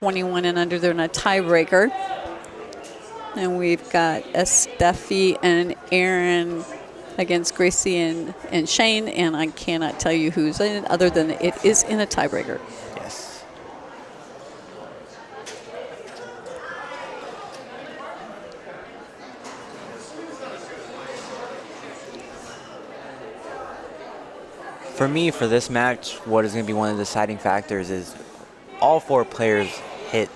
21 and under. They're in a tiebreaker. And we've got Steffi and Aaron against Gracie and Shane, and I cannot tell you who's in it other than it is in a tiebreaker. Yes. For me, for this match, what is going to be one of the deciding factors is all 4 players hit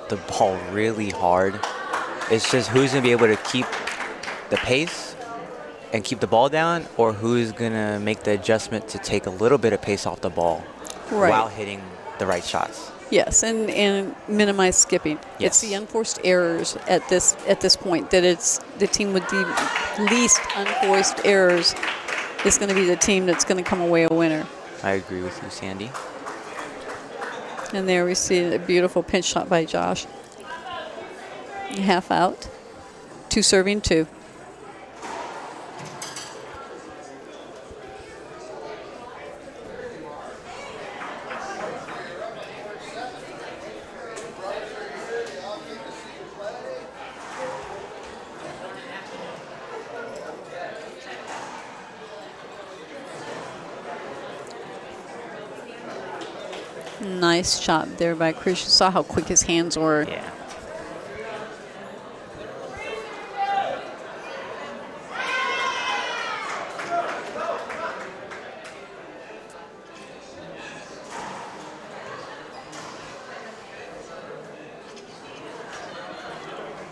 the ball really hard. It's just who's going to be able to keep the pace and keep the ball down, or who's going to make the adjustment to take a little bit of pace off the ball while hitting the right shots. Yes, and minimize skipping. Yes. It's the unforced errors at this point that it's the team with the least unforced errors is going to be the team that's going to come away a winner. I agree with you, Sandy. And there we see a beautiful pinch shot by Josh. Half out. 2 serving 2. Nice shot there by Chris. You saw how quick his hands were. Yeah.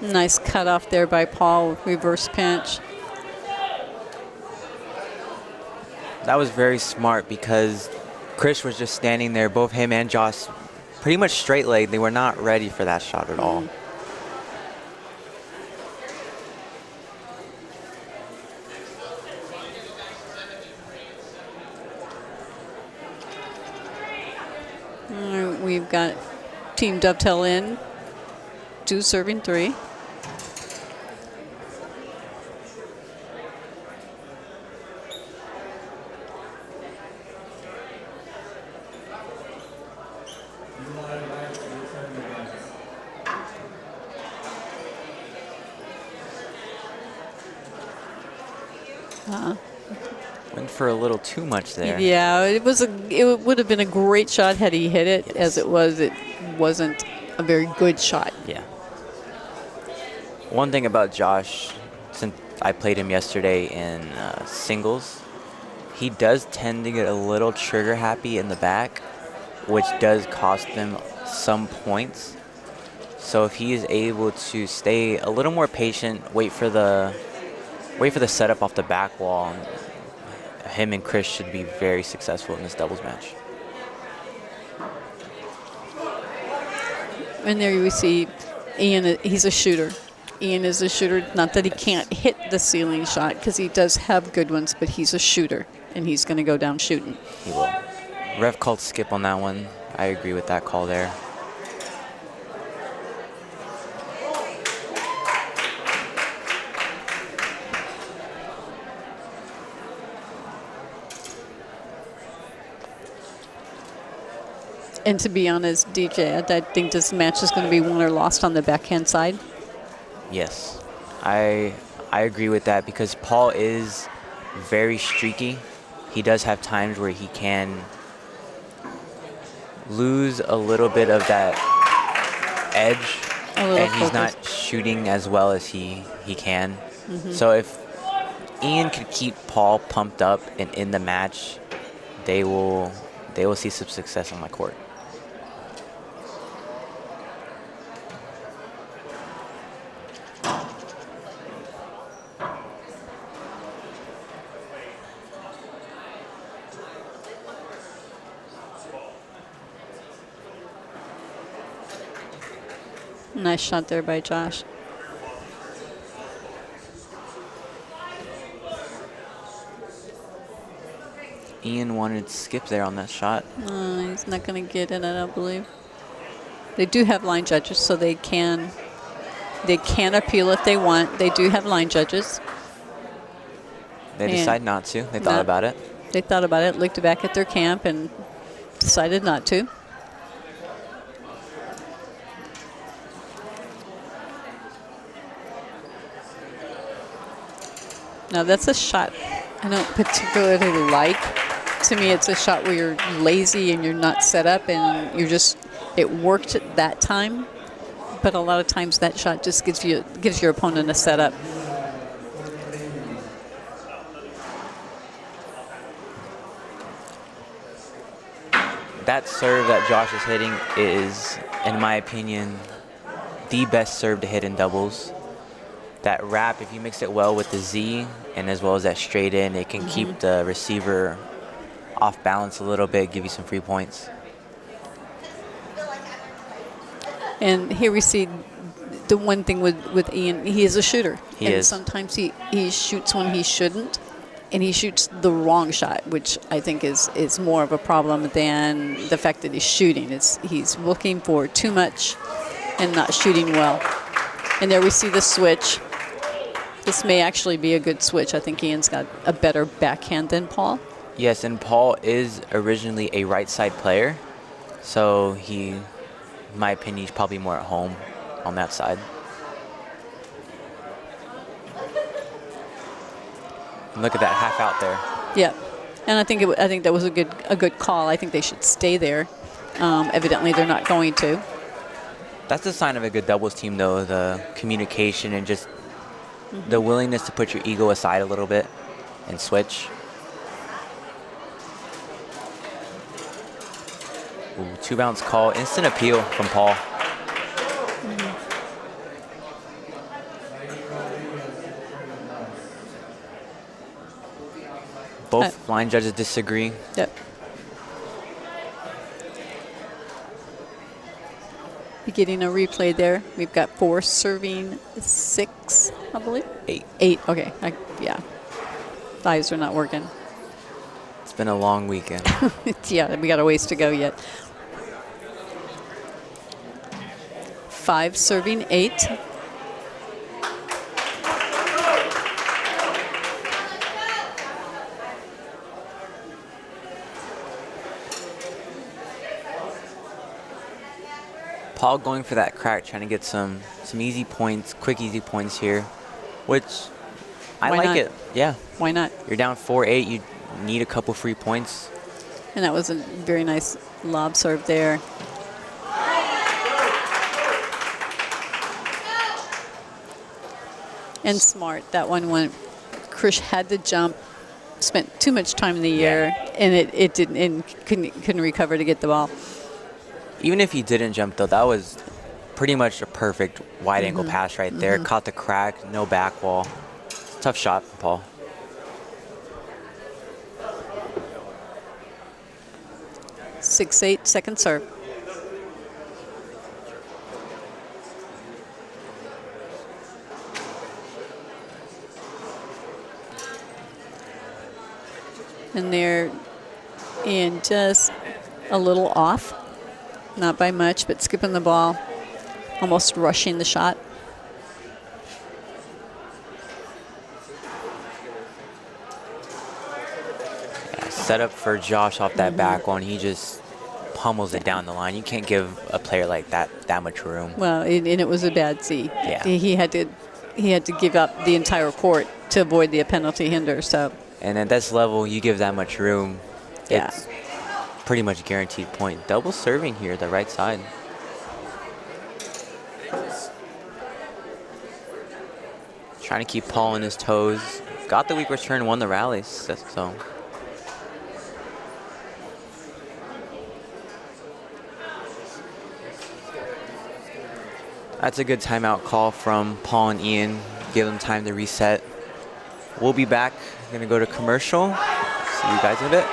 Nice cut off there by Paul. Reverse pinch. That was very smart because Chris was just standing there, both him and Josh, pretty much straight leg. They were not ready for that shot at all. We've got team dovetail in. 2 serving 3. Went for a little too much there. Yeah, it would have been a great shot had he hit it. Yes. It wasn't a very good shot. Yeah. One thing about Josh, since I played him yesterday in singles, he does tend to get a little trigger happy in the back, which does cost him some points. So if he is able to stay a little more patient, wait for the setup off the back wall, him and Chris should be very successful in this doubles match. And there we see Ian, he's a shooter. Ian is a shooter. Not that he can't hit the ceiling shot, because he does have good ones, but he's a shooter, and he's going to go down shooting. He will. Ref called skip on that one. I agree with that call there. And to be honest, DJ, I think this match is going to be won or lost on the backhand side. Yes, I agree with that because Paul is very streaky. He does have times where he can lose a little bit of that edge, and he's not shooting as well as he can. So if Ian could keep Paul pumped up and in the match, they will see some success on my court. Nice shot there by Josh. Ian wanted to skip there on that shot. He's not going to get it, I don't believe. They do have line judges, so they can appeal if they want. They do have line judges. They decide not to. They thought about it. They thought about it, looked back at their camp, and decided not to. Now that's a shot I don't particularly like. To me, it's a shot where you're lazy and you're not set up and it worked at that time. But a lot of times that shot just gives your opponent a setup. That serve that Josh is hitting is, in my opinion, the best serve to hit in doubles. That wrap, if you mix it well with the Z and as well as that straight in, it can keep the receiver off balance a little bit, give you some free points. And here we see the one thing with Ian, he is a shooter. He is. Sometimes he shoots when he shouldn't, and he shoots the wrong shot, which I think is more of a problem than the fact that he's shooting. He's looking for too much and not shooting well. And there we see the switch. This may actually be a good switch. I think Ian's got a better backhand than Paul. Yes, and Paul is originally a right side player, so in my opinion, he's probably more at home on that side. And look at that half out there. Yeah, and I think that was a good call. I think they should stay there. Evidently, they're not going to. That's a sign of a good doubles team, though, the communication and just the willingness to put your ego aside a little bit and switch. Ooh, 2-bounce call, instant appeal from Paul. Both line judges disagree. Yep. Be getting a replay there. We've got 4 serving 6, I believe. 8. 8. Okay. Yeah. Thighs are not working. It's been a long weekend. Yeah, we got a ways to go yet. 5 serving 8. Paul going for that crack, trying to get some easy points, quick easy points here, which I Why like not? it. Yeah. Why not? You're down 4-8. You need a couple free points. And that was a very nice lob serve there. And smart. That one went. Krish had to jump, spent too much time in the air, and it didn't, and couldn't recover to get the ball. Even if he didn't jump, though, that was pretty much a perfect wide angle pass right there. Caught the crack, no back wall. Tough shot from Paul. Six, 8, second serve. And they're in just a little off. Not by much, but skipping the ball. Almost rushing the shot. Yeah, set up for Josh off that back one. He just pummels it down the line. You can't give a player like that much room. Well, and it was a bad Z. Yeah. He had to give up the entire court to avoid the penalty hinder. So. And at this level, you give that much room, Yeah. it's pretty much guaranteed point. Double serving here, the right side. Trying to keep Paul on his toes. Got the weak return, won the rallies. So. That's a good timeout call from Paul and Ian. Give them time to reset. We'll be back. We're gonna go to commercial. See you guys in a bit.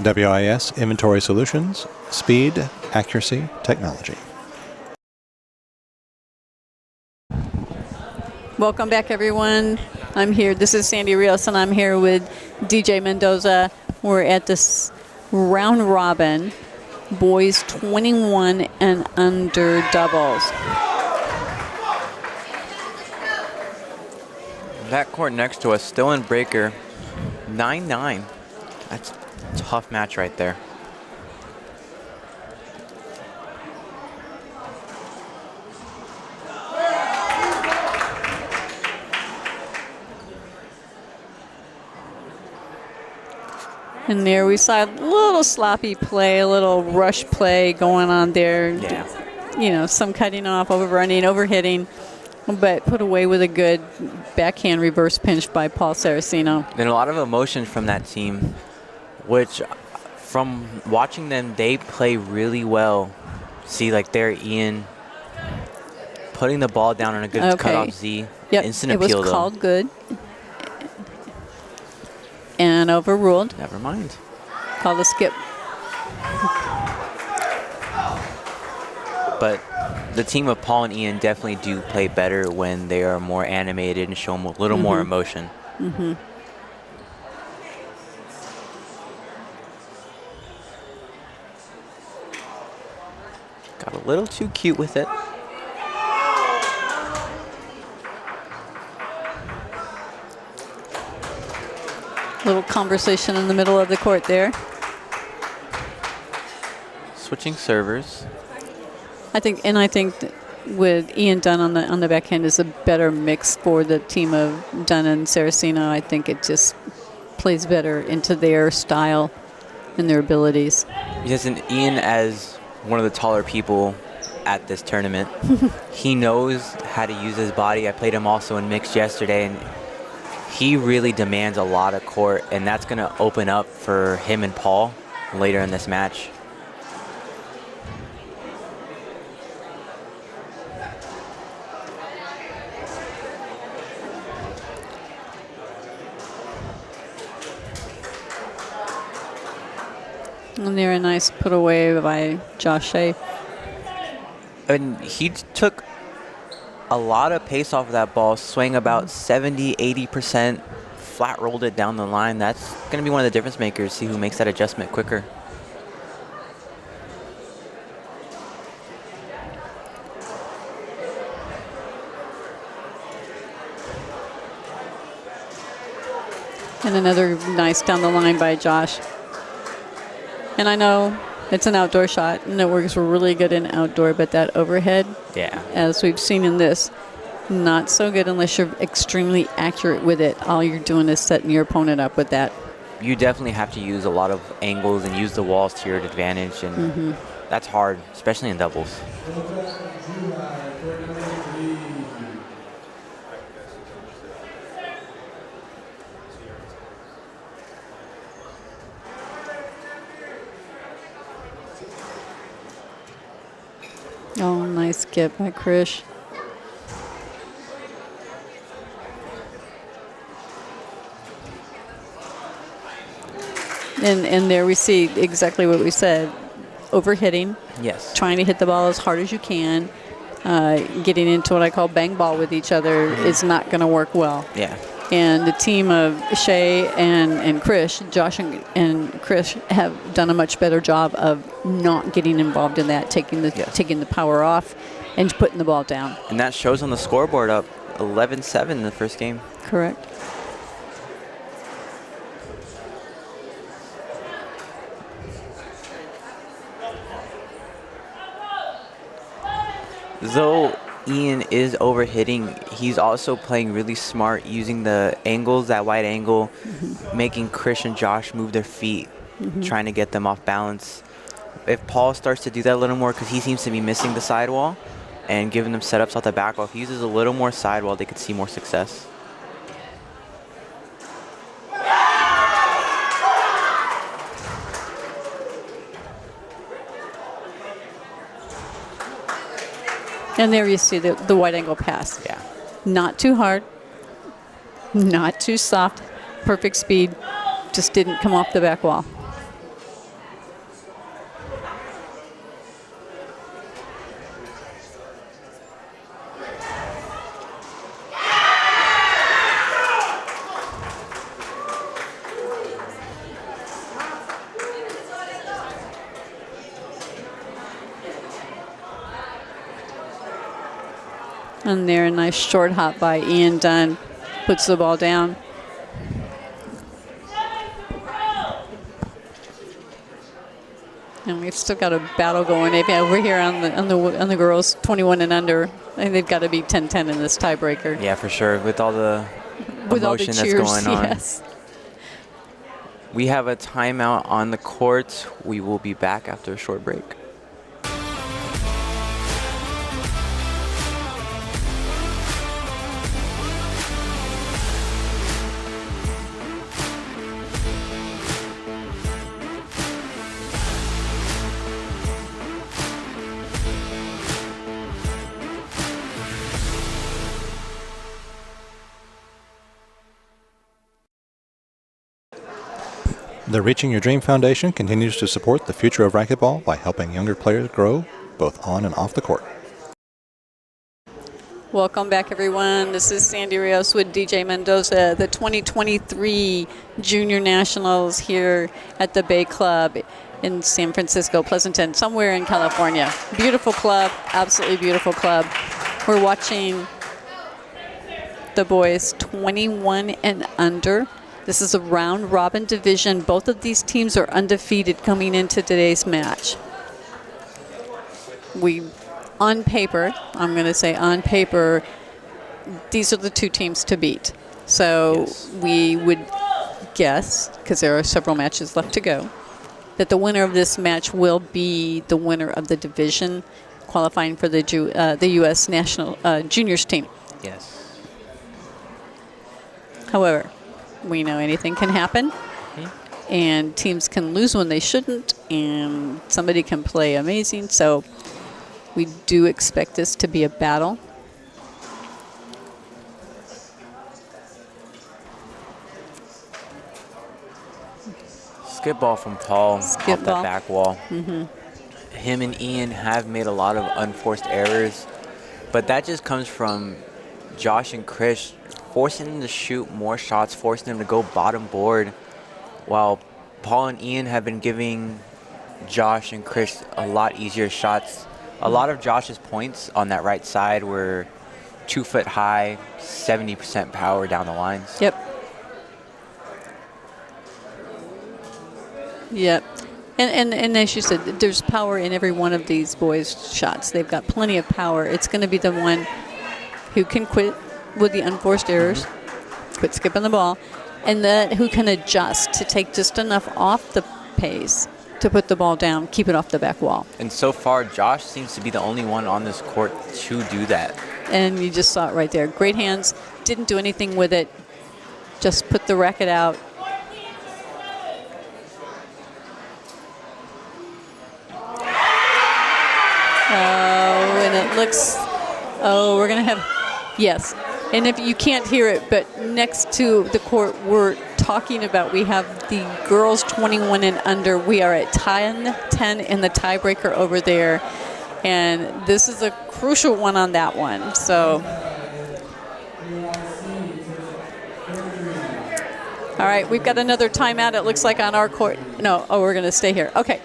WIS Inventory Solutions, speed, accuracy, technology. Welcome back, everyone. I'm here. This is Sandy Rios, and I'm here with DJ Mendoza. We're at this round robin, boys 21 and under doubles. That court next to us, still in breaker, 9-9. That's a tough match right there. And there we saw a little sloppy play, a little rush play going on there. Yeah. You know, some cutting off, overrunning, overhitting, but put away with a good backhand reverse pinch by Paul Saraceno. And a lot of emotion from that team, which from watching them, they play really well. See, like there, Ian putting the ball down on a good cutoff Z. Yep, Instant it was appeal, though. called good. And overruled. Never mind. Called a skip. But the team of Paul and Ian definitely do play better when they are more animated and show a little more emotion. Mm-hmm. Got a little too cute with it. Little conversation in the middle of the court there. Switching servers. I think that with Ian Dunn on the backhand is a better mix for the team of Dunn and Saraceno. I think it just plays better into their style and their abilities. Yes, and Ian, as one of the taller people at this tournament, he knows how to use his body. I played him also in mixed yesterday, and he really demands a lot of court, and that's going to open up for him and Paul later in this match. And there, a nice put away by Josh Shea. And he took a lot of pace off of that ball, swing about 70, 80%, flat rolled it down the line. That's going to be one of the difference makers, see who makes that adjustment quicker. And another nice down the line by Josh. And I know it's an outdoor shot, and it works really good in outdoor, but that overhead, Yeah. as we've seen in this, not so good unless you're extremely accurate with it. All you're doing is setting your opponent up with that. You definitely have to use a lot of angles and use the walls to your advantage, and that's hard, especially in doubles. Oh, nice skip by Krish. And there we see exactly what we said. Overhitting, Yes. trying to hit the ball as hard as you can. Getting into what I call bang ball with each other is not going to work well. Yeah. And the team of Shea and Krish, Josh and Krish, have done a much better job of not getting involved in that, taking the power off and putting the ball down. And that shows on the scoreboard up 11-7 in the first game. Correct. Though Ian is overhitting, he's also playing really smart, using the angles, that wide angle, making Krish and Josh move their feet, trying to get them off balance. If Paul starts to do that a little more, because he seems to be missing the sidewall and giving them setups off the back wall, if he uses a little more sidewall, they could see more success. And there you see the wide angle pass. Yeah. Not too hard, not too soft, perfect speed, just didn't come off the back wall. And there, a nice short hop by Ian Dunn. Puts the ball down. And we've still got a battle going over here on the girls 21 and under. I think they've got to be 10-10 in this tiebreaker. Yeah, for sure. With all the emotion that's cheers, going on. yes. We have a timeout on the court. We will be back after a short break. The Reaching Your Dream Foundation continues to support the future of racquetball by helping younger players grow both on and off the court. Welcome back, everyone. This is Sandy Rios with DJ Mendoza, the 2023 Junior Nationals here at the Bay Club in San Francisco, Pleasanton, somewhere in California. Beautiful club, absolutely beautiful club. We're watching the boys 21 and under. This is a round-robin division. Both of these teams are undefeated coming into today's match. On paper, I'm going to say on paper, these are the two teams to beat. So we would guess, because there are several matches left to go, that the winner of this match will be the winner of the division, qualifying for the U.S. national juniors team. Yes. However, we know anything can happen, and teams can lose when they shouldn't, and somebody can play amazing. So we do expect this to be a battle. Skip ball from Paul Skip off ball. that back wall. Him and Ian have made a lot of unforced errors, but that just comes from Josh and Chris forcing them to shoot more shots, forcing them to go bottom board, while Paul and Ian have been giving Josh and Chris a lot easier shots. A lot of Josh's points on that right side were 2 foot high, 70% power down the lines. Yep. And as you said, there's power in every one of these boys' shots. They've got plenty of power. It's going to be the one who can quit with the unforced errors, quit skipping the ball, and who can adjust to take just enough off the pace to put the ball down, keep it off the back wall. And so far, Josh seems to be the only one on this court to do that. And you just saw it right there. Great hands, didn't do anything with it, just put the racket out. Oh, and it looks, we're going to have, yes. And if you can't hear it, but next to the court we're talking about, we have the girls 21 and under. We are at 10-10 in the tiebreaker over there. And this is a crucial one on that one. So, all right, we've got another timeout, it looks like, on our court. No, we're going to stay here. Okay.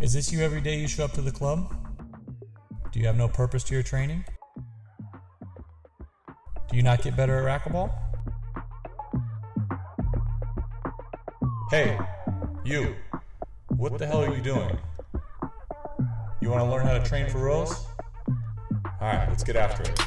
Is this you every day you show up to the club? Do you have no purpose to your training? Do you not get better at racquetball? Hey, You, what the hell are you doing? You want to learn how to train for rows? Alright, let's get after it.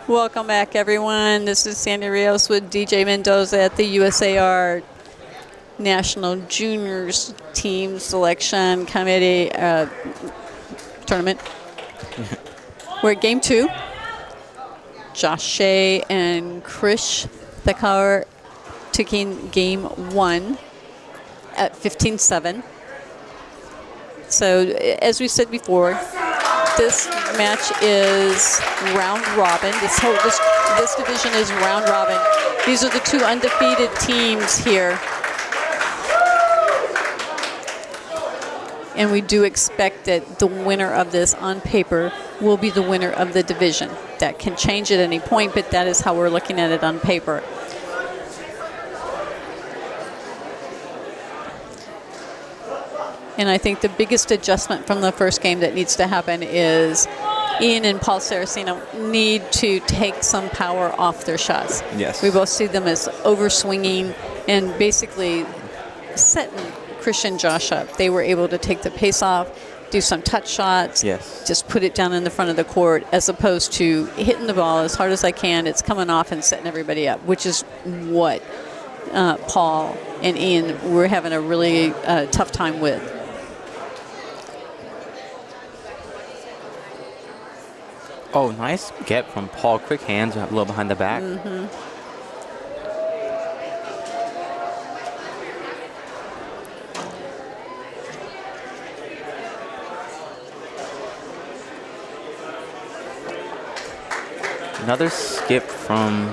Welcome back, everyone. This is Sandy Rios with DJ Mendoza at the USAR National Juniors Team Selection Committee Tournament. We're at Game 2. Josh Shea and Krish Thakar taking Game 1 at 15-7. So, as we said before, this match is round robin. This division is round robin. These are the two undefeated teams here. And we do expect that the winner of this on paper will be the winner of the division. That can change at any point, but that is how we're looking at it on paper. And I think the biggest adjustment from the first game that needs to happen is Ian and Paul Saraceno need to take some power off their shots. Yes. We both see them as overswinging and basically setting Christian Josh up. They were able to take the pace off, do some touch shots, Yes. just put it down in the front of the court, as opposed to hitting the ball as hard as I can. It's coming off and setting everybody up, which is what Paul and Ian were having a really tough time with. Oh, nice get from Paul. Quick hands, a little behind the back. Another skip from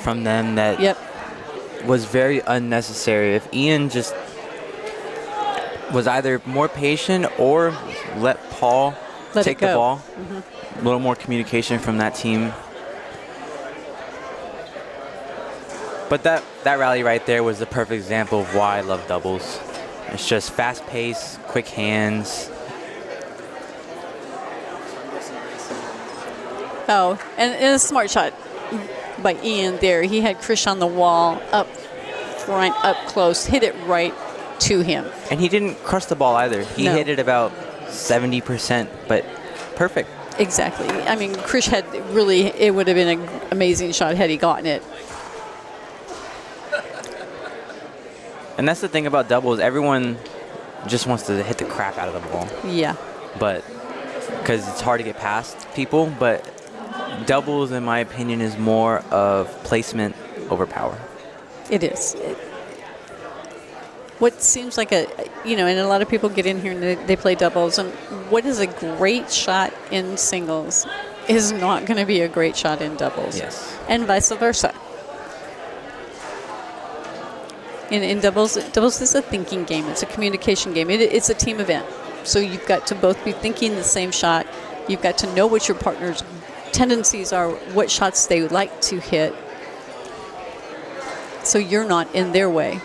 them that was very unnecessary. If Ian just was either more patient or let Paul take the ball. A little more communication from that team. But that rally right there was the perfect example of why I love doubles. It's just fast pace, quick hands. Oh, and a smart shot by Ian there. He had Krish on the wall, up front, up close, hit it right to him. And he didn't crush the ball either. He hit it about 70%, but perfect. Exactly. I mean, Krish had really, it would have been an amazing shot had he gotten it. And that's the thing about doubles. Everyone just wants to hit the crap out of the ball. Yeah. But because it's hard to get past people, but doubles, in my opinion, is more of placement over power. It is. What seems like and a lot of people get in here and they play doubles, and what is a great shot in singles is not going to be a great shot in doubles. Yes. And vice versa. In doubles is a thinking game. It's a communication game. It's a team event. So you've got to both be thinking the same shot. You've got to know what your partner's tendencies are, what shots they would like to hit, so you're not in their way.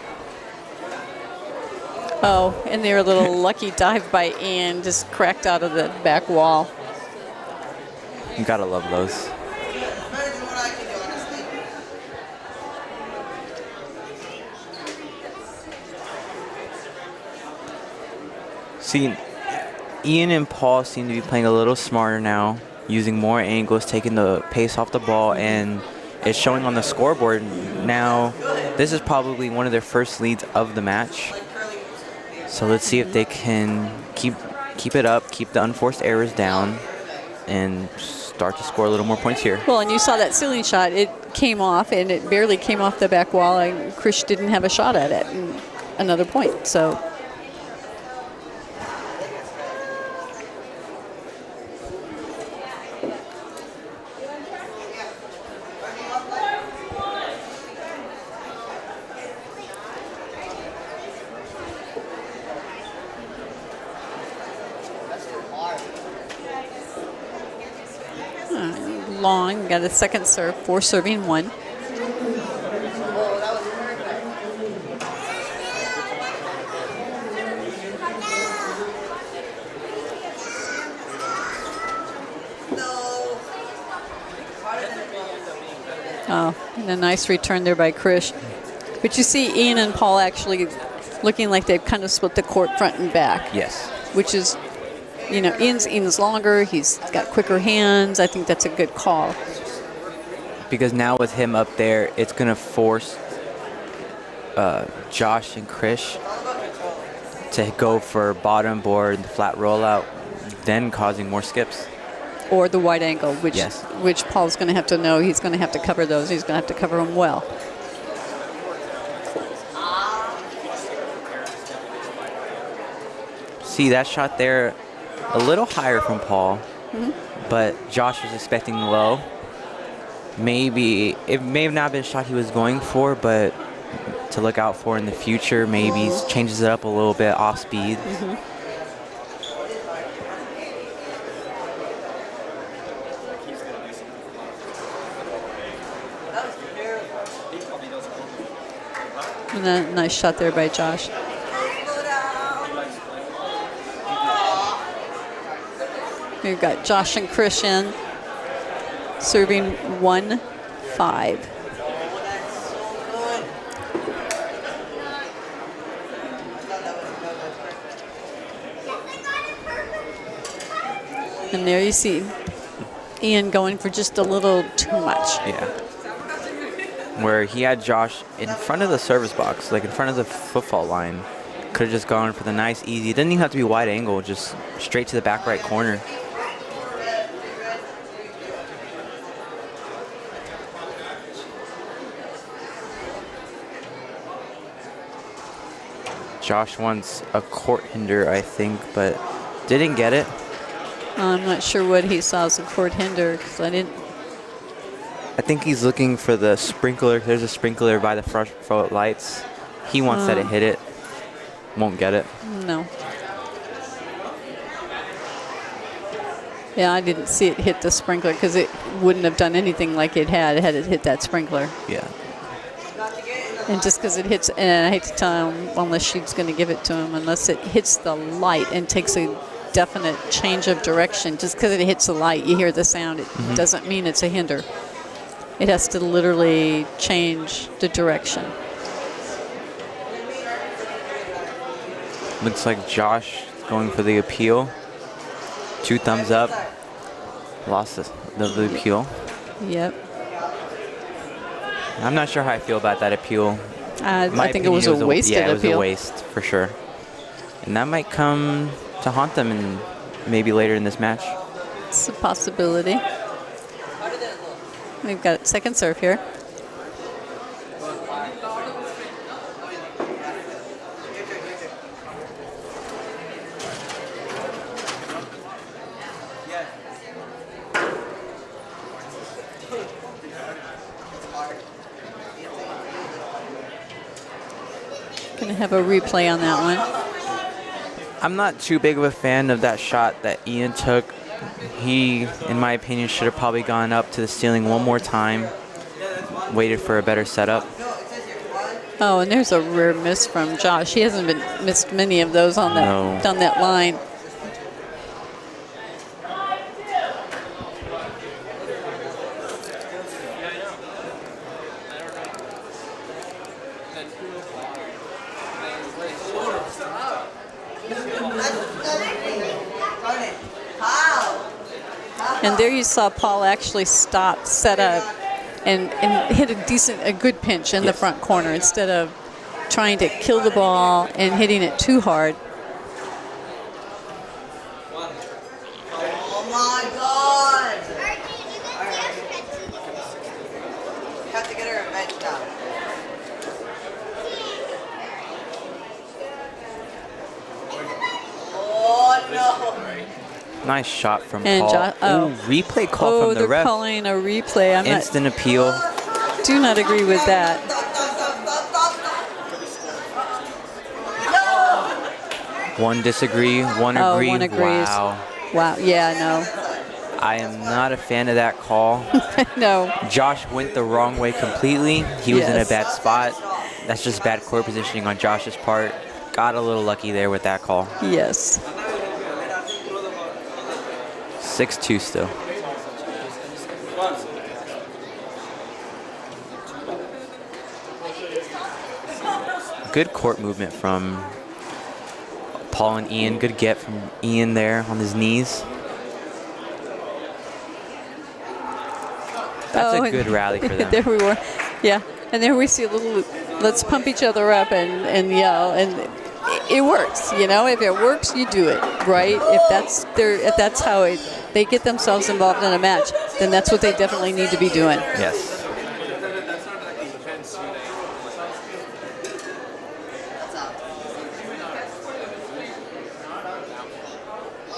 Oh, and their little lucky dive by Ian just cracked out of the back wall. You gotta love those. See, Ian and Paul seem to be playing a little smarter now, using more angles, taking the pace off the ball, and it's showing on the scoreboard now. This is probably one of their first leads of the match. So let's see if they can keep it up, keep the unforced errors down, and start to score a little more points here. Well, and you saw that ceiling shot. It came off, and it barely came off the back wall, and Krish didn't have a shot at it. And another point. So. long. Got a second serve, 4 serving 1. Oh, and a nice return there by Krish. But you see Ian and Paul actually looking like they've kind of split the court front and back. Yes. Which is, you know, Ian's longer. He's got quicker hands. I think that's a good call. Because now with him up there, it's going to force Josh and Krish to go for bottom board, the flat rollout, then causing more skips. Or the wide angle, which Yes. which Paul's going to have to know. He's going to have to cover those. He's going to have to cover them well. See, that shot there, a little higher from Paul, but Josh was expecting low. Maybe, it may have not been a shot he was going for, but to look out for in the future, maybe changes it up a little bit off speed. And a nice shot there by Josh. We've got Josh and Krish in, serving 1-5. And there you see Ian going for just a little too much. Yeah. Where he had Josh in front of the service box, like in front of the football line. Could have just gone for the nice, easy. It didn't even have to be wide angle, just straight to the back right corner. Josh wants a court hinder, I think, but didn't get it. I'm not sure what he saw as a court hinder because I didn't. I think he's looking for the sprinkler. There's a sprinkler by the front lights. He wants that to hit it. Won't get it. No. Yeah, I didn't see it hit the sprinkler because it wouldn't have done anything like it had it hit that sprinkler. Yeah. And just because it hits, and I hate to tell him, unless she's going to give it to him, unless it hits the light and takes a definite change of direction. Just because it hits the light, you hear the sound. It doesn't mean it's a hinder. It has to literally change the direction. Looks like Josh going for the appeal. 2 thumbs up. Lost the appeal. Yep. I'm not sure how I feel about that appeal. I think it was a wasted appeal. Yeah, it was a waste for sure. And that might come to haunt them in maybe later in this match. It's a possibility. We've got second serve here. Gonna have a replay on that one. I'm not too big of a fan of that shot that Ian took. He, in my opinion, should have probably gone up to the ceiling one more time, waited for a better setup. Oh, and there's a rare miss from Josh. He hasn't missed many of those on that down that line. And there you saw Paul actually stop, set up, and hit a good pinch in the front corner instead of trying to kill the ball and hitting it too hard. Oh my God! You have to get her a bench now. Oh no! Nice shot from And Paul. oh. Ooh, replay call from the they're ref. calling a replay. I'm Instant appeal. do not agree with that. One disagree, one agree. One agrees. Wow. Wow. Yeah, no. I am not a fan of that call. No. Josh went the wrong way completely. He was in a Yes. bad spot. That's just bad court positioning on Josh's part. Got a little lucky there with that call. Yes. 6-2 still. Good court movement from Paul and Ian. Good get from Ian there on his knees. That's a good rally for them. There we were. Yeah. And there we see a little, let's pump each other up and yell. And it works, you know. If it works, you do it, right? If that's how they get themselves involved in a match, then that's what they definitely need to be doing. Yes.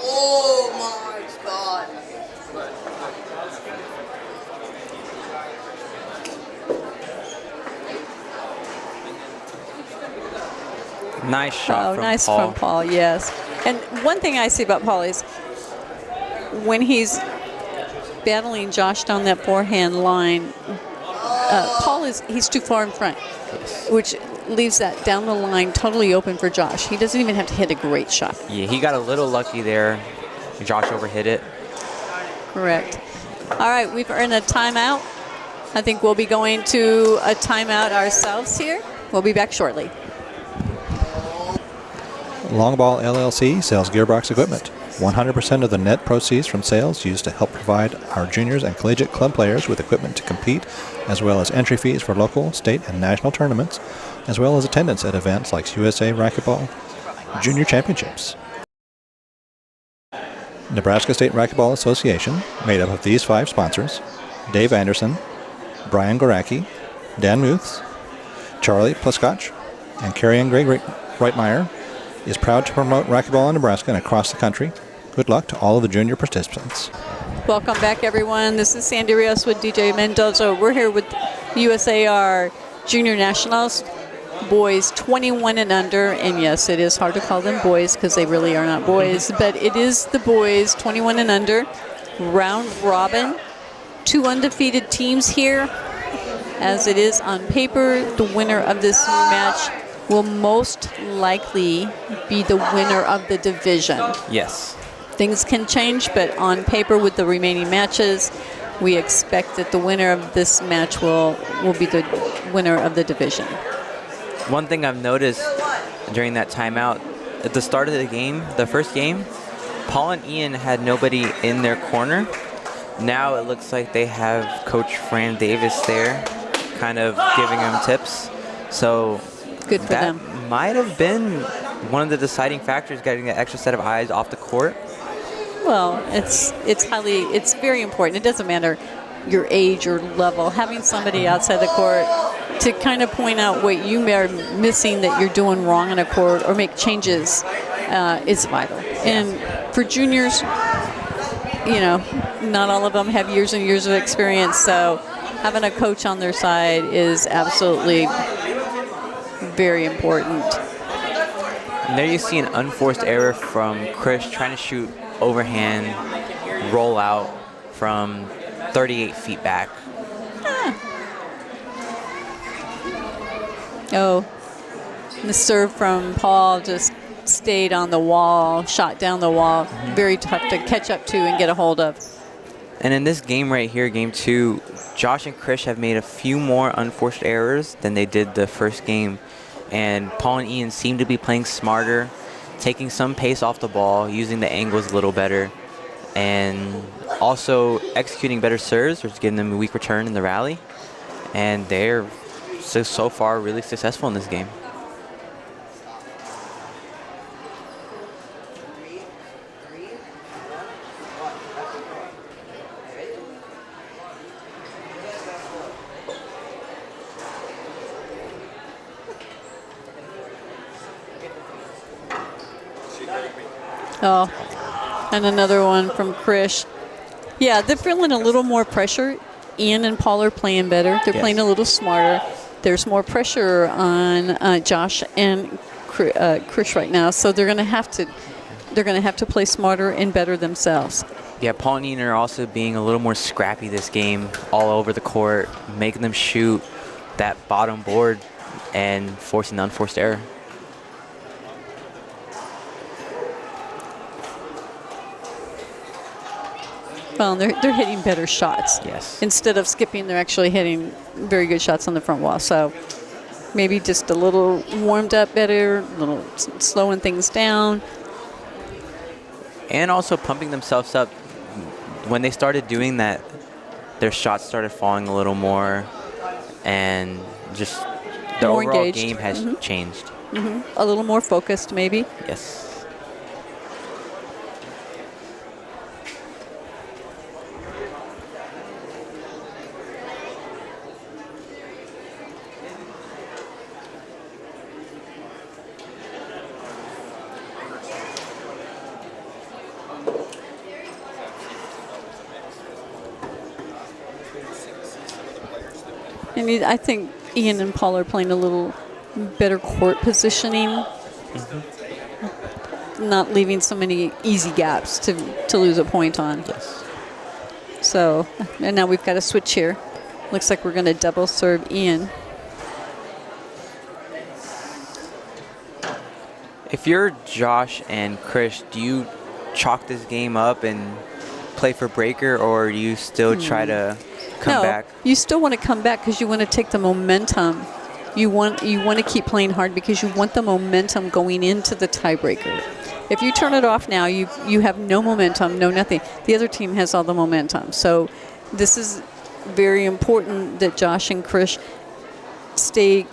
Oh my God. Nice shot from Nice Paul. from Paul, yes. And one thing I see about Paul is when he's battling Josh down that forehand line, Paul he's too far in front, which leaves that down the line totally open for Josh. He doesn't even have to hit a great shot. Yeah, he got a little lucky there. Josh overhit it. Correct. All right, we've earned a timeout. I think we'll be going to a timeout ourselves here. We'll be back shortly. Longball LLC sells gearbox equipment. 100% of the net proceeds from sales used to help provide our juniors and collegiate club players with equipment to compete, as well as entry fees for local, state, and national tournaments, as well as attendance at events like USA Racquetball Junior Championships. Nebraska State Racquetball Association, made up of these 5 sponsors: Dave Anderson, Brian Goracki, Dan Muths, Charlie Pluskotch, and Carrie and Greg Reitmeyer, is proud to promote racquetball in Nebraska and across the country. Good luck to all of the junior participants. Welcome back, everyone. This is Sandy Rios with DJ Mendoza. We're here with USAR Junior Nationals, boys 21 and under. And yes, it is hard to call them boys because they really are not boys, but it is the boys 21 and under. Round robin, 2 undefeated teams here. As it is on paper, the winner of this match will most likely be the winner of the division. Yes. Things can change, but on paper with the remaining matches, we expect that the winner of this match will be the winner of the division. One thing I've noticed during that timeout, at the start of the game, the first game, Paul and Ian had nobody in their corner. Now it looks like they have Coach Fran Davis there, kind of giving them tips. So good for them. That might have been one of the deciding factors, getting that extra set of eyes off the court. Well, it's very important. It doesn't matter your age or level. Having somebody outside the court to kind of point out what you are missing that you're doing wrong in a court or make changes is vital. And for juniors, you know, not all of them have years and years of experience, so having a coach on their side is absolutely very important. And there you see an unforced error from Chris trying to shoot overhand roll out from 38 feet back. Oh, the serve from Paul just stayed on the wall, shot down the wall. Very tough to catch up to and get a hold of. And in this game right here, game 2, Josh and Chris have made a few more unforced errors than they did the first game. And Paul and Ian seem to be playing smarter, taking some pace off the ball, using the angles a little better, and also executing better serves, which is giving them a weak return in the rally. And they're so far really successful in this game. Oh, and another one from Krish. Yeah, they're feeling a little more pressure. Ian and Paul are playing better. They're playing a little smarter. There's more pressure on Josh and Krish right now, so they're going to have to play smarter and better themselves. Yeah, Paul and Ian are also being a little more scrappy this game, all over the court, making them shoot that bottom board and forcing the unforced error. Well, they're hitting better shots. Yes. Instead of skipping, they're actually hitting very good shots on the front wall. So maybe just a little warmed up better, a little slowing things down. And also pumping themselves up. When they started doing that, their shots started falling a little more, and just the More overall engaged. game has changed. A little more focused, maybe. Yes. I mean, I think Ian and Paul are playing a little better court positioning, not leaving so many easy gaps to lose a point on. Yes. So, and now we've got a switch here. Looks like we're going to double serve Ian. If you're Josh and Chris, do you chalk this game up and play for breaker, or do you still try to come back? You still want to come back because you want to take the momentum. You want to keep playing hard because you want the momentum going into the tiebreaker. If you turn it off now, you have no momentum, no nothing. The other team has all the momentum. So this is very important that Josh and Chris stay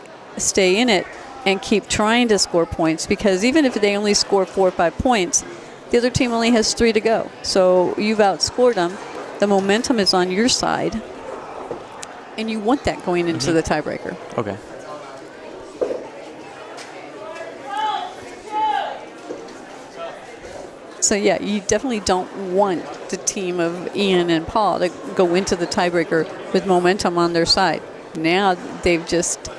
in it and keep trying to score points, because even if they only score 4 or 5 points, the other team only has 3 to go. So you've outscored them. The momentum is on your side, and you want that going into the tiebreaker. Okay. So yeah, you definitely don't want the team of Ian and Paul to go into the tiebreaker with momentum on their side. Now they've just...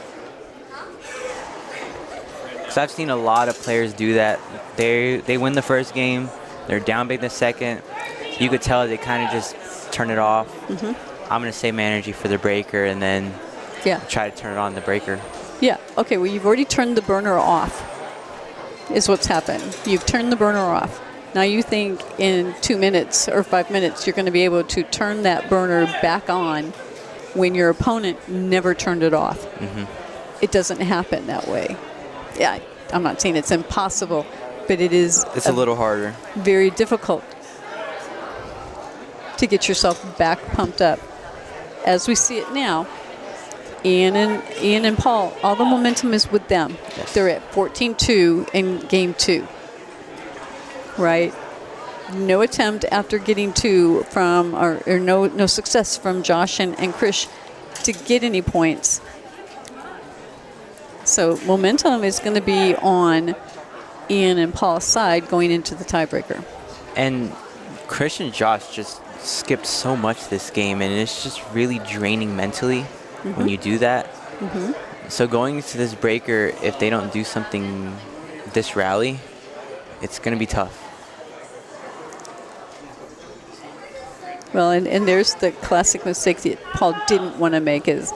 Because I've seen a lot of players do that. They win the first game, they're down big the second. You could tell they kind of just turn it off. I'm going to save my energy for the breaker and then try to turn it on the breaker. Yeah, okay, well, you've already turned the burner off, is what's happened. You've turned the burner off. Now you think in 2 minutes or 5 minutes you're going to be able to turn that burner back on when your opponent never turned it off. It doesn't happen that way. Yeah, I'm not saying it's impossible, but it is. It's a little harder. Very difficult to get yourself back pumped up. As we see it now, Ian and Paul, all the momentum is with them. Yes. They're at 14-2 in game 2. Right? No attempt after getting 2 from, or no success from Josh and Krish to get any points. So momentum is going to be on Ian and Paul's side going into the tiebreaker. And Krish and Josh just skipped so much this game, and it's just really draining mentally when you do that. So going into this breaker, if they don't do something this rally, it's going to be tough. Well, and there's the classic mistake that Paul didn't want to make, is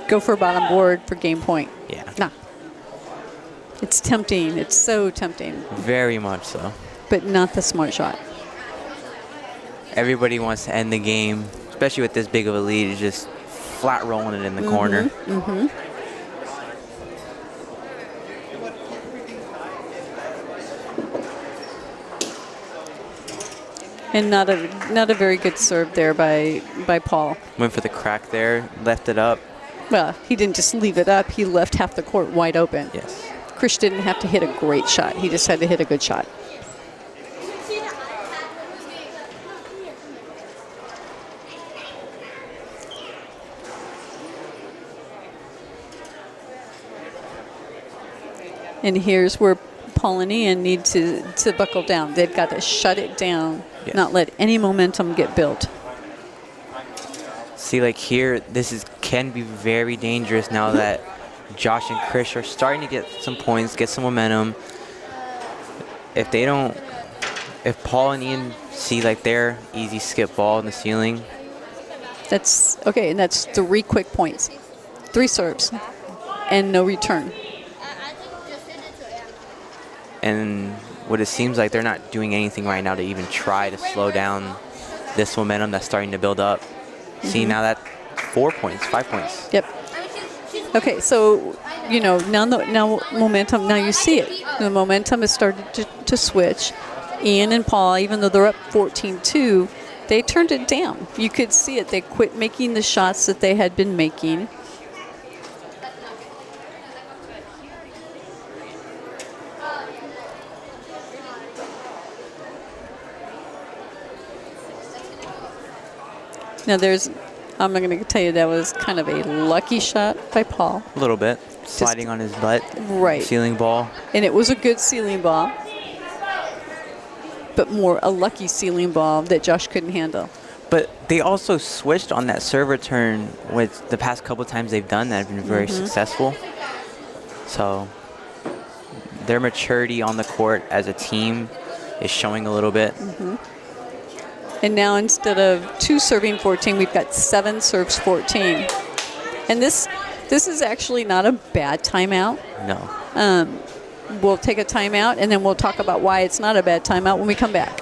go for a bottom board for game point. Yeah. Nah. It's tempting. It's so tempting. Very much so. But not the smart shot. Everybody wants to end the game, especially with this big of a lead, is just flat rolling it in the corner. And not a very good serve there by Paul. Went for the crack there, left it up. Well, he didn't just leave it up. He left half the court wide open. Yes. Krish didn't have to hit a great shot. He just had to hit a good shot. And here's where Paul and Ian need to buckle down. They've got to shut it down, not let any momentum get built. See, like here, this can be very dangerous now that Josh and Krish are starting to get some points, get some momentum. If Paul and Ian See, like there, easy skip ball in the ceiling. That's okay, and that's 3 quick points, 3 serves, and no return. And what it seems like they're not doing anything right now to even try to slow down this momentum that's starting to build up. See, now that 4 points, 5 points. Yep. Okay, so now momentum. Now you see it. The momentum has started to switch. Ian and Paul, even though they're up 14-2, they turned it down. You could see it. They quit making the shots that they had been making. Now I'm going to tell you that was kind of a lucky shot by Paul. A little bit. Sliding on his butt. Right. Ceiling ball. And it was a good ceiling ball, but more a lucky ceiling ball that Josh couldn't handle. But they also switched on that serve return, which the past couple times they've done that have been very successful. So their maturity on the court as a team is showing a little bit. And now instead of 2 serving 14, we've got 7 serves 14. And this is actually not a bad timeout. No. We'll take a timeout, and then we'll talk about why it's not a bad timeout when we come back.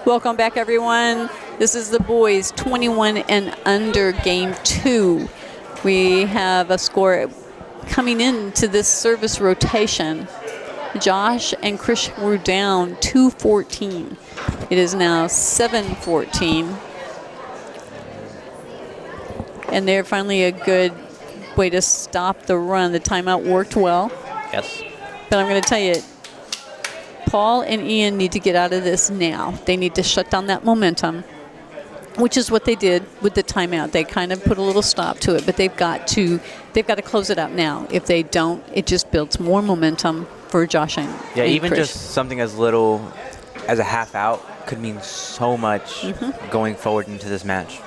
Welcome back, everyone. This is the boys 21 and under game 2. We have a score coming into this service rotation. Josh and Chris were down 2-14. It is now 7-14. And they're finally a good way to stop the run. The timeout worked well. Yes. But I'm going to tell you, Paul and Ian need to get out of this now. They need to shut down that momentum, which is what they did with the timeout. They kind of put a little stop to it, but they've got to close it out now. If they don't, it just builds more momentum for Josh and even Chris. just something as little as a half out could mean so much going forward into this match.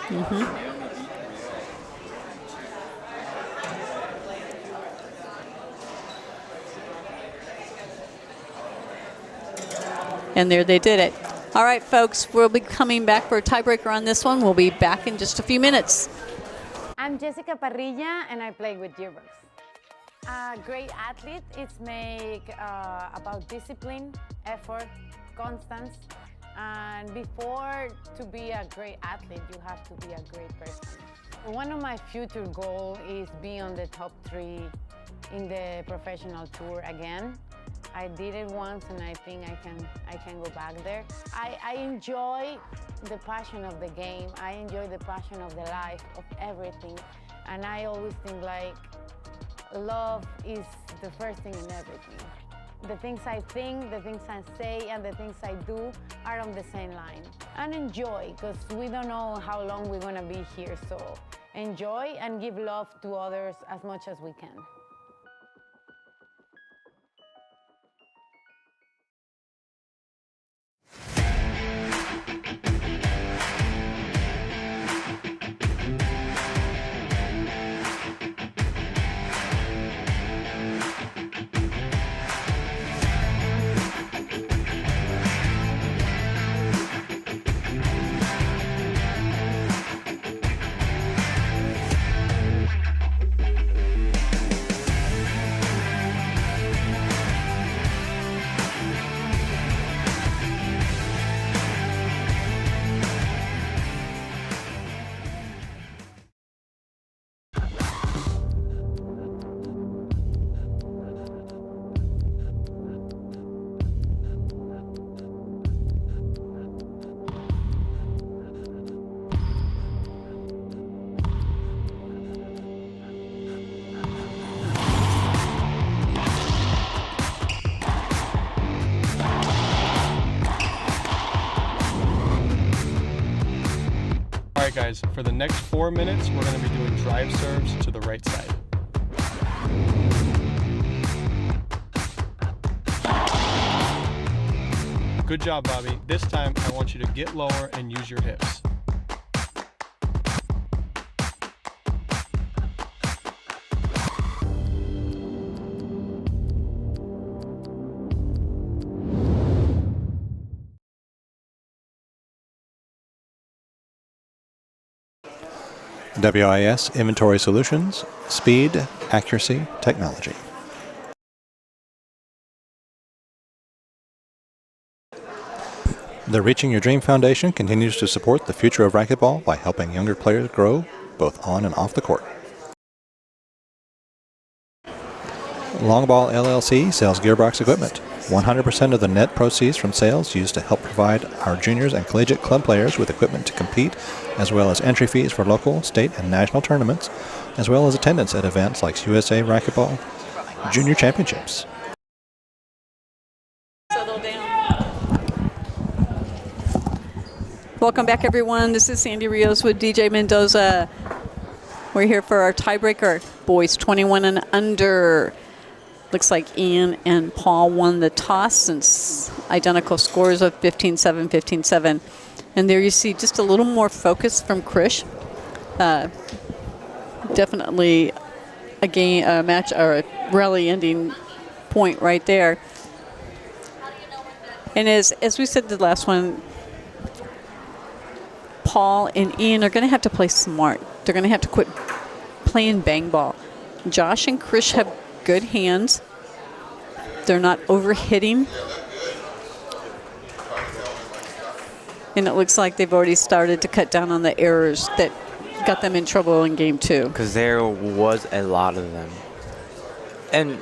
And there they did it. All right, folks, we'll be coming back for a tiebreaker on this one. We'll be back in just a few minutes. I'm Jessica Parrilla, and I play with yearbooks. A great athlete is about discipline, effort, constance, and before to be a great athlete, you have to be a great person. One of my future goals is be on the top 3 in the professional tour again. I did it once, and I think I can go back there. I enjoy the passion of the game. I enjoy the passion of the life, of everything. And I always think like love is the first thing in everything. The things I think, the things I say, and the things I do are on the same line. And enjoy, because we don't know how long we're gonna be here. So enjoy and give love to others as much as we can. guys, for the next 4 minutes, we're going to be doing drive serves to the right side. Good job, Bobby. This time, I want you to get lower and use your hips. WIS Inventory Solutions, Speed, Accuracy, Technology. The Reaching Your Dream Foundation continues to support the future of racquetball by helping younger players grow both on and off the court. Longball LLC sells gearbox equipment. 100% of the net proceeds from sales used to help provide our juniors and collegiate club players with equipment to compete, as well as entry fees for local, state, and national tournaments, as well as attendance at events like USA Racquetball Junior Championships. Settle down. Welcome back, everyone. This is Sandy Rios with DJ Mendoza. We're here for our tiebreaker, boys 21 and under. Looks like Ian and Paul won the toss since identical scores of 15-7, 15-7. And there you see just a little more focus from Krish. Definitely a game, a match, or a rally-ending point right there. And as we said the last one, Paul and Ian are going to have to play smart. They're going to have to quit playing bang ball. Josh and Krish have good hands. They're not overhitting. And it looks like they've already started to cut down on the errors that got them in trouble in game 2. Because there was a lot of them. And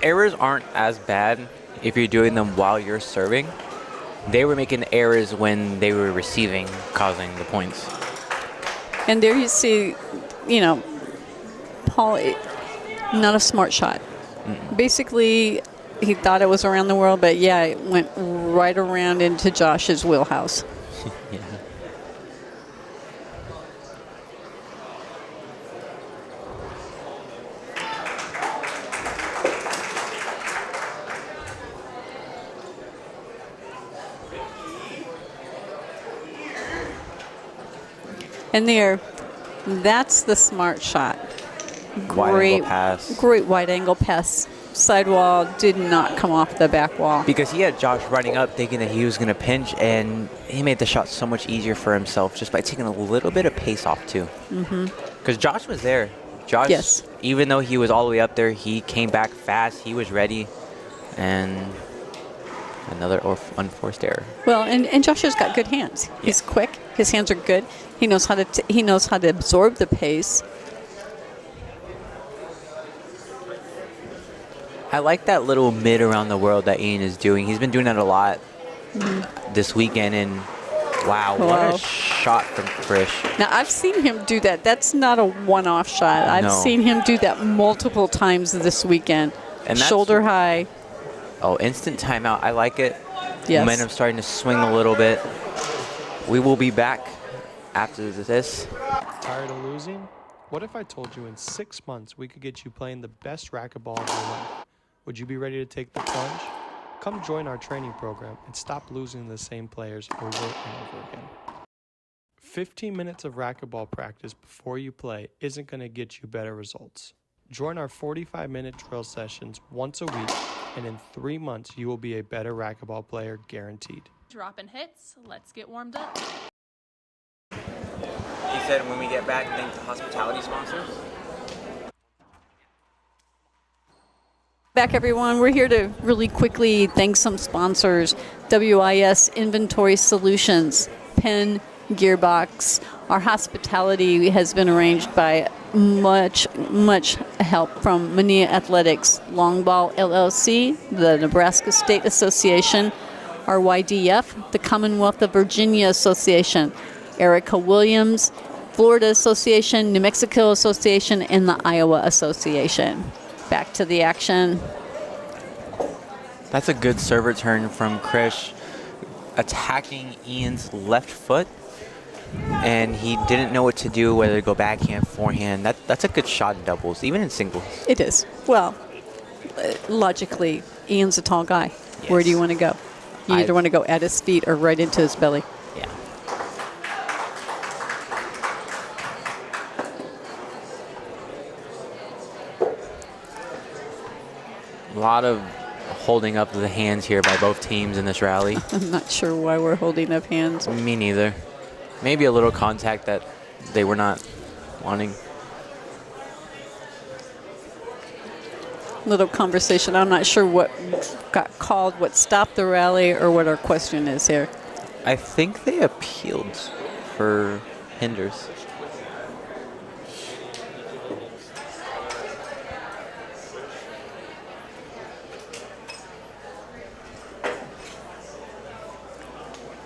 errors aren't as bad if you're doing them while you're serving. They were making errors when they were receiving, causing the points. And there you see, you know, Paul, not a smart shot. Basically, he thought it was around the world, but yeah, it went right around into Josh's wheelhouse. Yeah. And that's the smart shot. Wide angle pass. Great wide angle pass. Sidewall did not come off the back wall. Because he had Josh running up thinking that he was going to pinch, and he made the shot so much easier for himself just by taking a little bit of pace off too. Because Josh was there. Josh, yes. Even though he was all the way up there, he came back fast. He was ready. And another unforced error. Well, and Josh has got good hands. He's quick. His hands are good. He knows how to absorb the pace. I like that little mid around the world that Ian is doing. He's been doing that a lot this weekend, and wow, what a shot from Krish. Now, I've seen him do that. That's not a one-off shot. I've seen him do that multiple times this weekend. And shoulder high. Oh, instant timeout. I like it. Yes. Momentum starting to swing a little bit. We will be back after this. Tired of losing? What if I told you in 6 months we could get you playing the best racquetball of your life? Would you be ready to take the plunge? Come join our training program and stop losing the same players over and over again. 15 minutes of racquetball practice before you play isn't going to get you better results. Join our 45-minute drill sessions once a week, and in 3 months you will be a better racquetball player guaranteed. Dropping hits, let's get warmed up. He said when we get back, thank the hospitality sponsors. Back, everyone. We're here to really quickly thank some sponsors. WIS Inventory Solutions, Penn Gearbox. Our hospitality has been arranged by much help from Mania Athletics, Longball LLC, the Nebraska State Association, RYDF, the Commonwealth of Virginia Association, Erica Williams, Florida Association, New Mexico Association, and the Iowa Association. Back to the action. That's a good server turn from Krish, attacking Ian's left foot. and he didn't know what to do, whether to go backhand, forehand. That's a good shot in doubles, even in singles. It is. Well, logically, Ian's a tall guy. Yes. Where do you want to go? You either want to go at his feet or right into his belly. Yeah. A lot of holding up the hands here by both teams in this rally. I'm not sure why we're holding up hands. Me neither. Maybe a little contact that they were not wanting. Little conversation. I'm not sure what got called, what stopped the rally, or what our question is here. I think they appealed for hinders.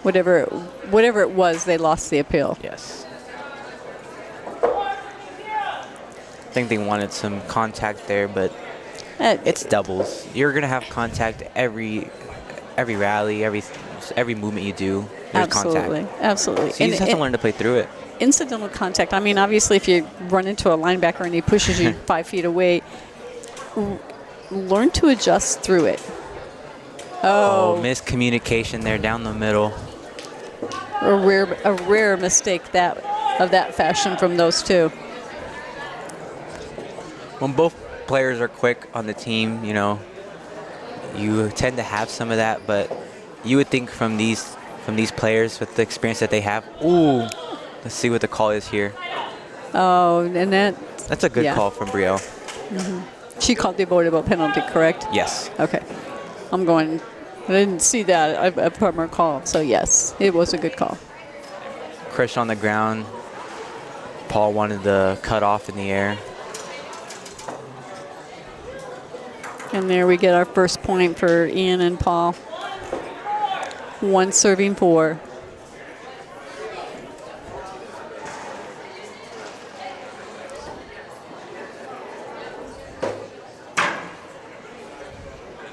Whatever it was, they lost the appeal. Yes. I think they wanted some contact there, but it's doubles. You're gonna have contact every rally, every movement you do. There's Absolutely, contact. absolutely. So you just have to learn to play through it. Incidental contact. I mean, obviously, if you run into a linebacker and he pushes you 5 feet away, learn to adjust through it. Oh, miscommunication there down the middle. A rare mistake of that fashion from those two. When both players are quick on the team, you tend to have some of that, but you would think from these players with the experience that they have. Ooh, let's see what the call is here. Oh, and that's a good call from Brielle. Mm-hmm. She called the avoidable penalty, correct? Yes. Okay. I didn't see that from her call, so yes, it was a good call. Krish on the ground. Paul wanted the cut off in the air. And there we get our first point for Ian and Paul. 1 serving 4.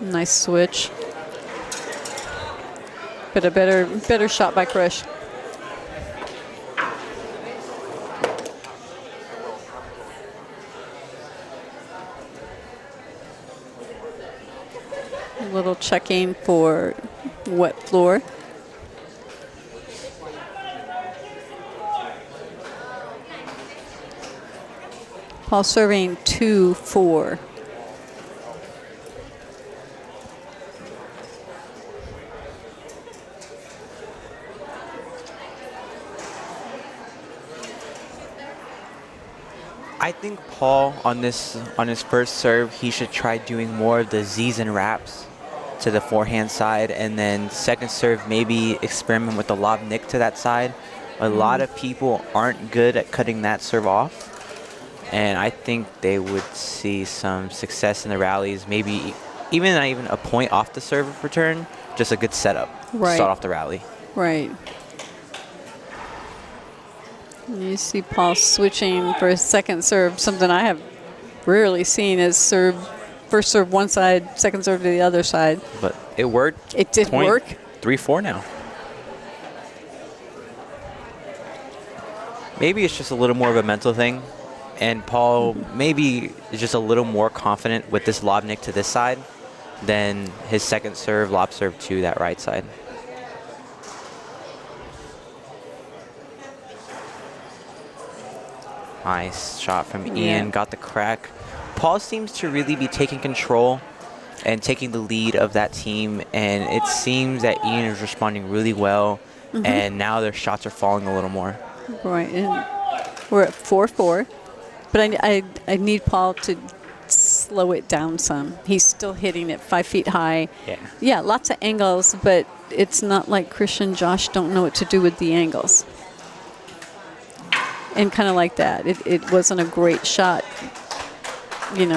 Nice switch. But a better shot by Krish. A little checking for wet floor. Paul serving 2-4. I think Paul on his first serve, he should try doing more of the Z's and wraps to the forehand side, and then second serve maybe experiment with the lob nick to that side. A lot of people aren't good at cutting that serve off, and I think they would see some success in the rallies. Maybe not even a point off the serve return, just a good setup to start off the rally. Right. You see Paul switching for his second serve. Something I have rarely seen is first serve one side, second serve to the other side. But it worked. It did work. 3-4 now. Maybe it's just a little more of a mental thing, and Paul maybe is just a little more confident with this lob nick to this side than his second serve, lob serve to that right side. Nice shot from Ian, got the crack. Paul seems to really be taking control and taking the lead of that team, and it seems that Ian is responding really well, and now their shots are falling a little more. Right, and we're at 4-4, but I need Paul to slow it down some. He's still hitting it 5 feet high. Yeah, lots of angles, but it's not like Krish and Josh don't know what to do with the angles. And kind of like that. It wasn't a great shot, and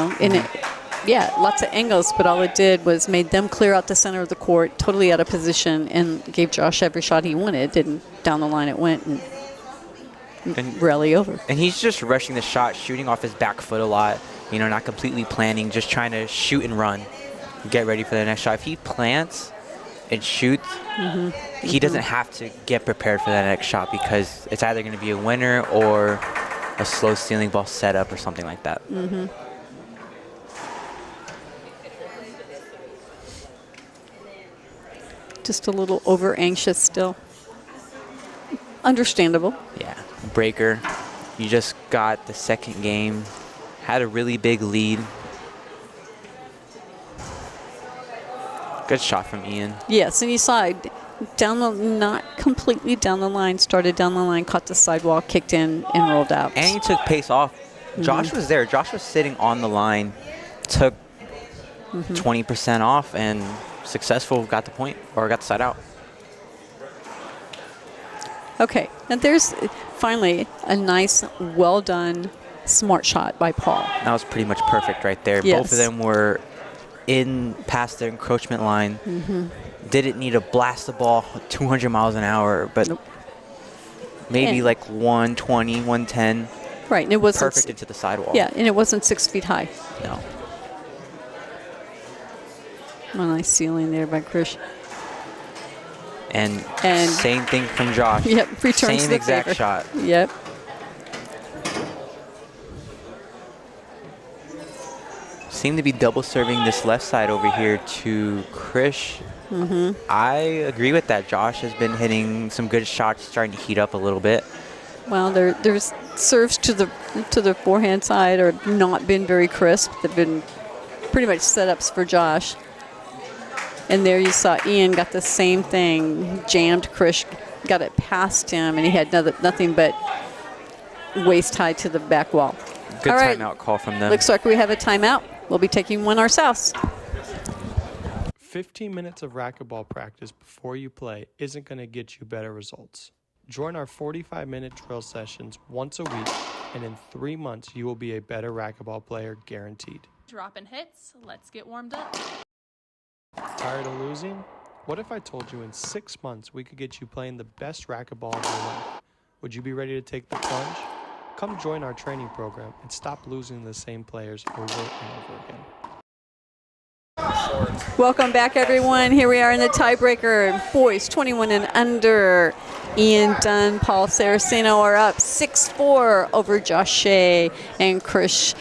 lots of angles, but all it did was made them clear out the center of the court, totally out of position, and gave Josh every shot he wanted. And down the line it went, and rally over. And he's just rushing the shot, shooting off his back foot a lot, not completely planning, just trying to shoot and run, get ready for the next shot. If he plants, and shoots, he doesn't have to get prepared for that next shot because it's either going to be a winner or a slow ceiling ball setup or something like that. Just a little over anxious still. Understandable. Yeah. Breaker, you just got the second game, had a really big lead. Good shot from Ian. Yes, and you saw it down the, not completely down the line, started down the line, caught the sidewall, kicked in, and rolled out. And he took pace off. Josh was there. Josh was sitting on the line, took 20% off, and successful, got the point, or got the side out. Okay, and there's finally a nice, well-done, smart shot by Paul. That was pretty much perfect right there. Yes. Both of them were in past their encroachment line. Didn't need to blast the ball 200 miles an hour, but maybe And- like 120, 110. Right, and it wasn't Perfect into the sidewall. Yeah, and it wasn't 6 feet high. No. A nice ceiling there by Krish. And same thing from Josh. Yep, returns Same the exact favor. shot. Yep. Seem to be double serving this left side over here to Krish. I agree with that. Josh has been hitting some good shots, starting to heat up a little bit. Well, there's serves to the forehand side are not been very crisp. They've been pretty much setups for Josh. And there you saw Ian got the same thing, jammed Krish, got it past him, and he had nothing but waist high to the back wall. Good All right. timeout call from them. Looks like we have a timeout. We'll be taking one ourselves. 15 minutes of racquetball practice before you play isn't going to get you better results. Join our 45-minute drill sessions once a week, and in 3 months, you will be a better racquetball player guaranteed. Dropping hits. Let's get warmed up. Tired of losing? What if I told you in 6 months we could get you playing the best racquetball of your life? Would you be ready to take the plunge? Come join our training program and stop losing the same players over and over again. Welcome back, everyone. Here we are in the tiebreaker. Boys 21 and under. Ian Dunn, Paul Saraceno are up 6-4 over Josh Shea and Krish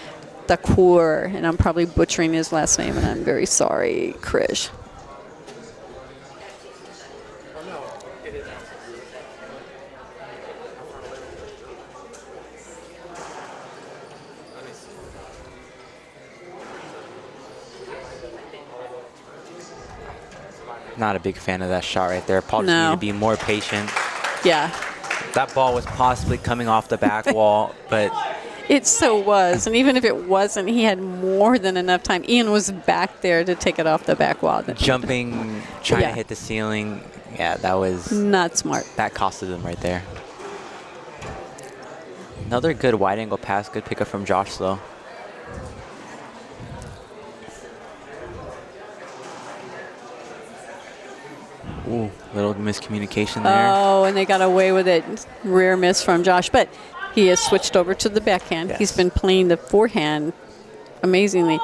Thakur. And I'm probably butchering his last name, and I'm very sorry, Krish. Not a big fan of that shot right there. Paul just No. needed to be more patient. Yeah, That ball was possibly coming off the back wall, but it so was. And even if it wasn't, he had more than enough time. Ian was back there to take it off the back wall. jumping, trying Yeah. to hit the ceiling, yeah, that was, Not smart. that costed them right there. Another good wide angle pass, good pickup from Josh though. Ooh, little miscommunication there. Oh, and they got away with it. Rare miss from Josh, but he has switched over to the backhand. Yes. He's been playing the forehand amazingly.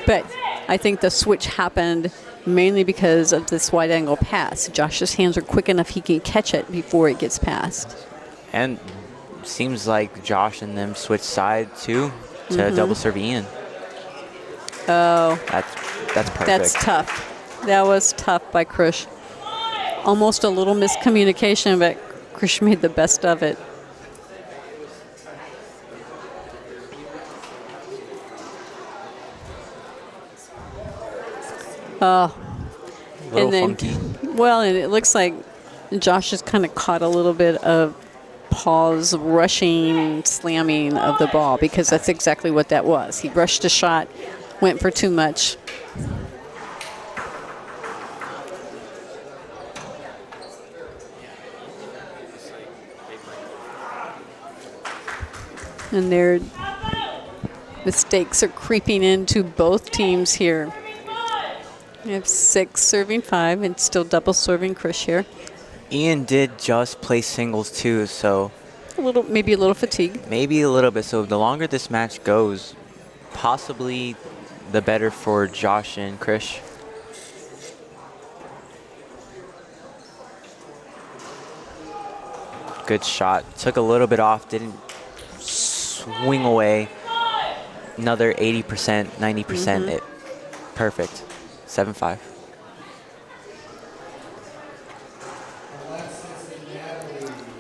But I think the switch happened mainly because of this wide angle pass. Josh's hands are quick enough he can catch it before it gets passed. And seems like Josh and them switched side too to double serve Ian. Oh, That's perfect. that's tough. That was tough by Krish. Almost a little miscommunication, but Krish made the best of it. Oh, A little and then, funky. well, and it looks like Josh has kind of caught a little bit of Paul's rushing, slamming of the ball, because that's exactly what that was. He rushed a shot, went for too much. And their mistakes are creeping into both teams here. We have 6 serving 5 and still double serving Krish here. Ian did just play singles too, so Maybe a little fatigue. maybe a little bit. So the longer this match goes, possibly the better for Josh and Krish. good shot. Took a little bit off, didn't swing away. Another 80%, 90%. Perfect. 7-5.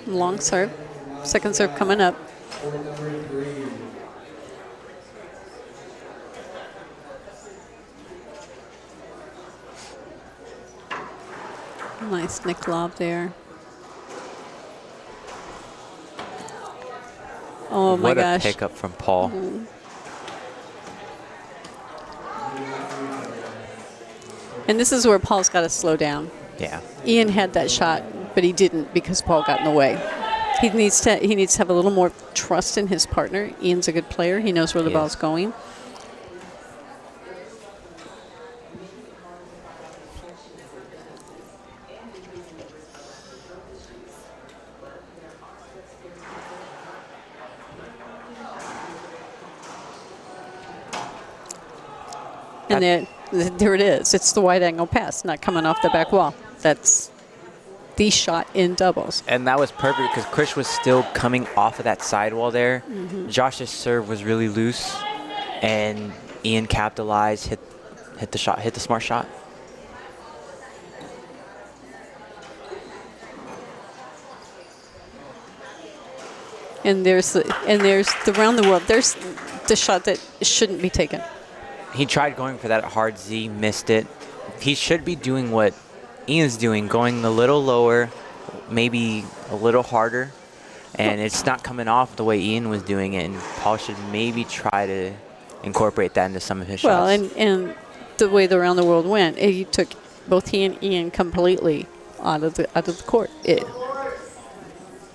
Long serve. Second serve coming up. Nice nick lob there. Oh my gosh. What a pickup from Paul. And this is where Paul's got to slow down. Yeah. Ian had that shot, but he didn't because Paul got in the way. He needs to have a little more trust in his partner. Ian's a good player. He knows where the ball's going. And there it is. It's the wide angle pass, not coming off the back wall. That's the shot in doubles. And that was perfect because Krish was still coming off of that sidewall there. Josh's serve was really loose, and Ian capitalized, hit the shot, hit the smart shot. And there's the round the world. There's the shot that shouldn't be taken. He tried going for that hard Z, missed it. He should be doing what Ian's doing, going a little lower, maybe a little harder, and it's not coming off the way Ian was doing it, and Paul should maybe try to incorporate that into some of his shots. Well, and the way the round the world went, he took both he and Ian completely out of the court. It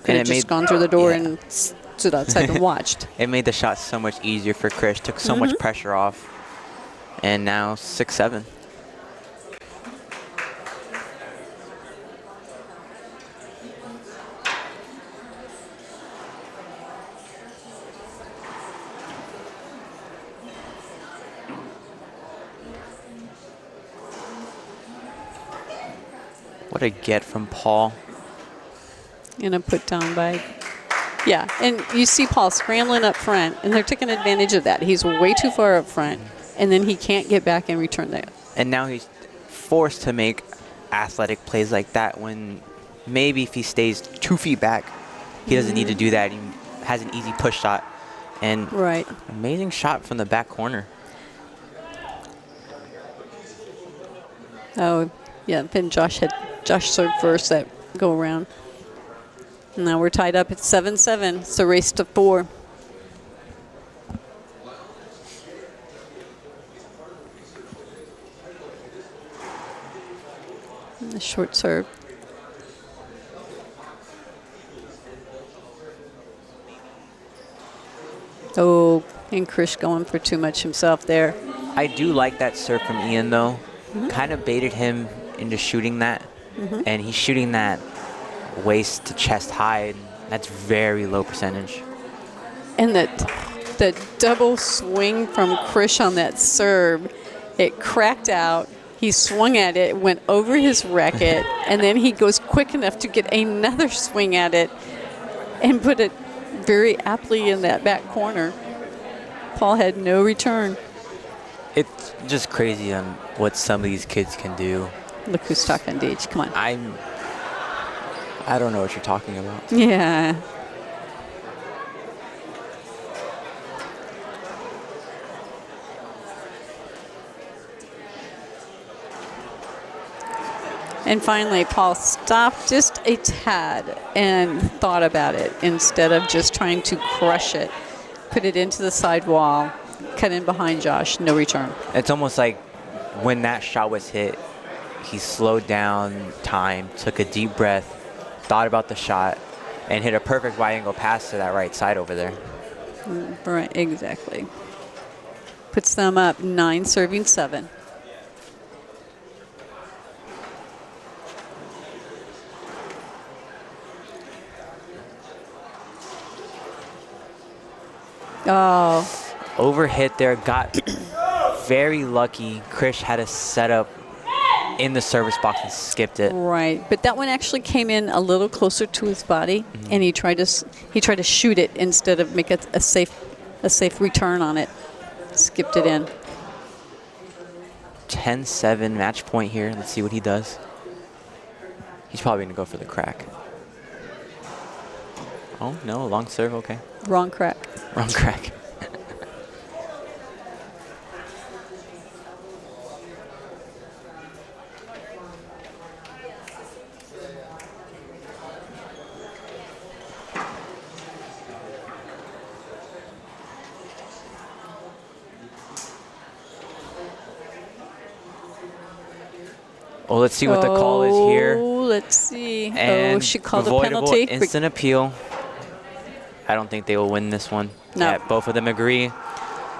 could have just gone through the door and stood outside and watched. It made the shot so much easier for Krish, took so much pressure off. And now 6-7. What a get from Paul. And a put down by, yeah. And you see Paul scrambling up front, and they're taking advantage of that. He's way too far up front. And then he can't get back and return that. And now he's forced to make athletic plays like that when maybe if he stays 2 feet back, he doesn't need to do that. He has an easy push shot. And amazing shot from the back corner. Oh, yeah. Then Josh served first that go around. Now we're tied up at 7-7. It's a race to 4. The short serve. Oh, and Krish going for too much himself there. I do like that serve from Ian, though. Kind of baited him into shooting that. And he's shooting that waist to chest high. And that's very low percentage. And the double swing from Krish on that serve, it cracked out. He swung at it, went over his racket, and then he goes quick enough to get another swing at it and put it very aptly in that back corner. Paul had no return. It's just crazy on what some of these kids can do. Look who's talking, Deej. Come on. I don't know what you're talking about. Yeah. And finally, Paul stopped just a tad and thought about it instead of just trying to crush it. Put it into the side wall, cut in behind Josh, no return. It's almost like when that shot was hit, he slowed down time, took a deep breath, thought about the shot, and hit a perfect wide angle pass to that right side over there. Right, exactly. Puts them up 9-7. Oh. Overhit there, got very lucky. Krish had a setup in the service box and skipped it. Right, but that one actually came in a little closer to his body, and he tried to shoot it instead of make a safe return on it. Skipped it in. 10-7 match point here. Let's see what he does. He's probably going to go for the crack. Oh, no, long serve, okay. Wrong crack. Wrong crack. Well, let's see what the call is here. Oh, let's see. And she called a avoidable penalty. instant appeal. I don't think they will win this one. No. Yeah, both of them agree.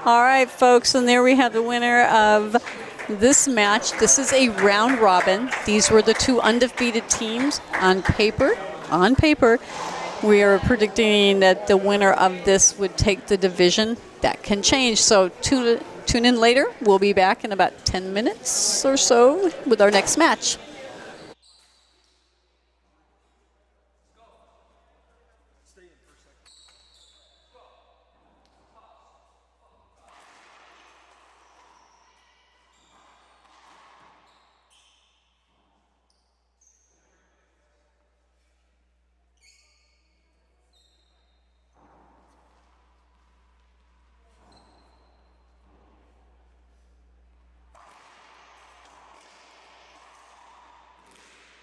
All right, folks, and there we have the winner of this match. This is a round robin. These were the two undefeated teams on paper. On paper, we are predicting that the winner of this would take the division. That can change, so tune in later. We'll be back in about 10 minutes or so with our next match.